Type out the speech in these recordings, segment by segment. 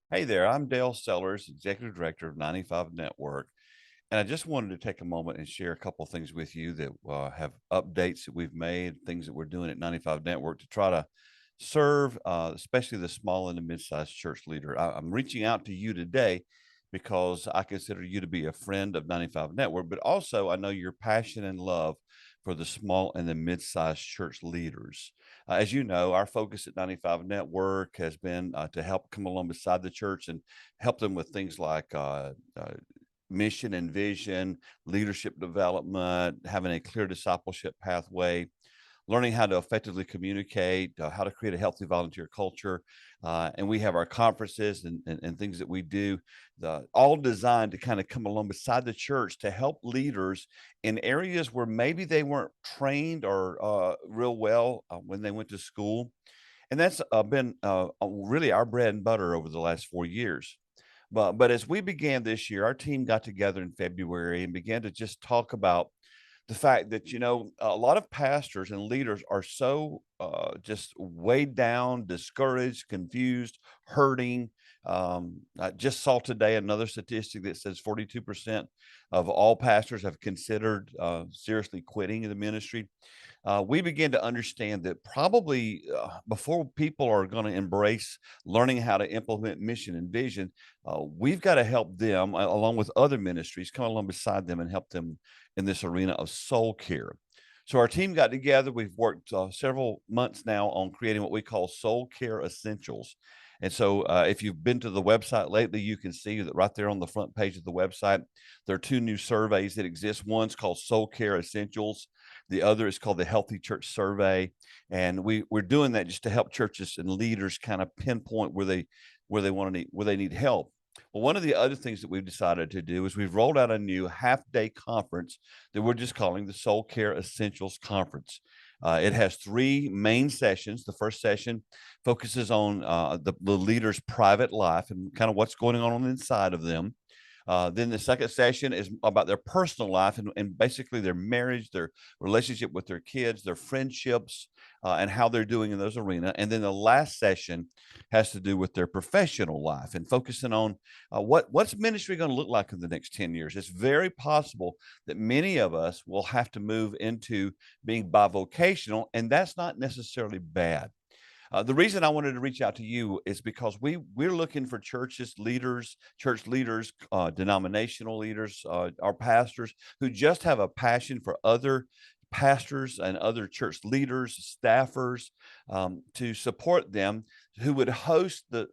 Hey there, I'm Dale Sellers, Executive Director of 95 Network. And I just wanted to take a moment and share a couple of things with you that have updates that we've made, things that we're doing at 95 Network to try to serve, especially the small and the mid-sized church leader. I'm reaching out to you today because I consider you to be a friend of 95 Network, but also I know your passion and love for the small and the mid-sized church leaders. As you know, our focus at 95 Network has been to help come along beside the church and help them with things like mission and vision, leadership development, having a clear discipleship pathway, learning how to effectively communicate, how to create a healthy volunteer culture. And we have our conferences and things that we do, all designed to kind of come along beside the church to help leaders in areas where maybe they weren't trained or real well when they went to school. And that's been really our bread and butter over the last 4 years. But as we began this year, our team got together in February and began to just talk about the fact that, a lot of pastors and leaders are so just weighed down, discouraged, confused, hurting. I just saw today another statistic that says 42% of all pastors have considered seriously quitting the ministry. We begin to understand that probably before people are going to embrace learning how to implement mission and vision, we've got to help them, along with other ministries, come along beside them and help them in this arena of soul care. So our team got together. We've worked several months now on creating what we call Soul Care Essentials. And so, if you've been to the website lately, you can see that right there on the front page of the website, there are two new surveys that exist. One's called Soul Care Essentials. The other is called the Healthy Church Survey. And we're doing that just to help churches and leaders kind of pinpoint where they need help. Well, one of the other things that we've decided to do is we've rolled out a new half-day conference that we're just calling the Soul Care Essentials Conference. It has three main sessions. The first session focuses on the leader's private life and kind of what's going on inside of them. Then the second session is about their personal life and basically their marriage, their relationship with their kids, their friendships, and how they're doing in those arenas. And then the last session has to do with their professional life and focusing on what's ministry going to look like in the next 10 years. It's very possible that many of us will have to move into being bivocational, and that's not necessarily bad. The reason I wanted to reach out to you is because we're looking for church leaders, denominational leaders, our pastors who just have a passion for other pastors and other church leaders, staffers, to support them, who would host the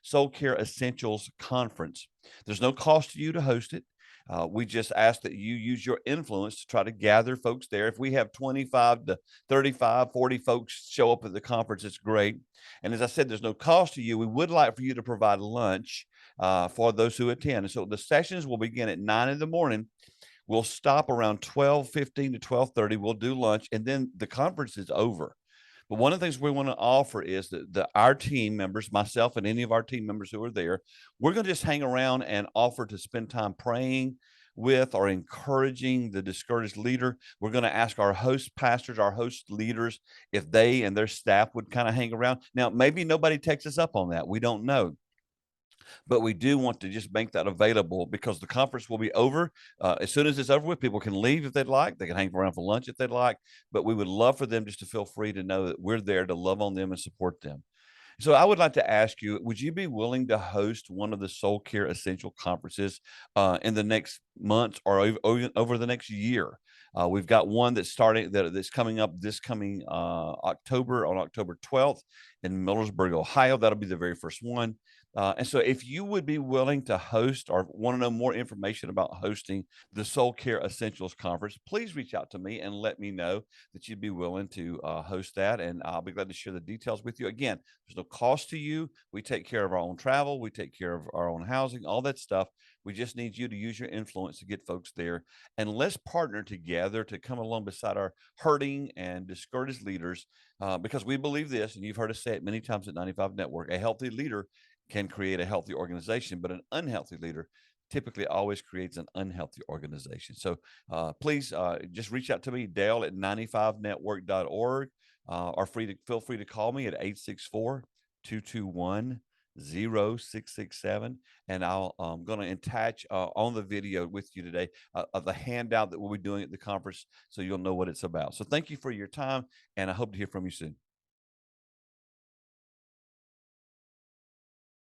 Soul Care Essentials Conference. There's no cost to you to host it. We just ask that you use your influence to try to gather folks there. If we have 25 to 35, 40 folks show up at the conference, it's great. And as I said, there's no cost to you. We would like for you to provide lunch for those who attend. And so the sessions will begin at 9 in the morning. We'll stop around 12:15 to 12:30. We'll do lunch, and then the conference is over. But one of the things we want to offer is that our team members, myself and any of our team members who are there, we're going to just hang around and offer to spend time praying with or encouraging the discouraged leader. We're going to ask our host pastors, our host leaders, if they and their staff would kind of hang around. Now, maybe nobody takes us up on that. We don't know, but we do want to just make that available because the conference will be over. As soon as it's over with, people can leave if they'd like. They can hang around for lunch if they'd like. But we would love for them just to feel free to know that we're there to love on them and support them. So I would like to ask you, would you be willing to host one of the Soul Care Essential conferences in the next months or over the next year? We've got one that's coming up this coming October on October 12th in Millersburg, Ohio. That'll be the very first one. And so, if you would be willing to host or want to know more information about hosting the Soul Care Essentials Conference, please reach out to me and let me know that you'd be willing to host that. And I'll be glad to share the details with you. Again, there's no cost to you. We take care of our own travel, we take care of our own housing, all that stuff. We just need you to use your influence to get folks there. And let's partner together to come along beside our hurting and discouraged leaders because we believe this, and you've heard us say it many times at 95 Network: a healthy leader can create a healthy organization, but an unhealthy leader typically always creates an unhealthy organization. So please just reach out to me, Dale at 95network.org, or feel free to call me at 864 221 0667. And I'm going to attach on the video with you today of the handout that we'll be doing at the conference so you'll know what it's about. So thank you for your time, and I hope to hear from you soon.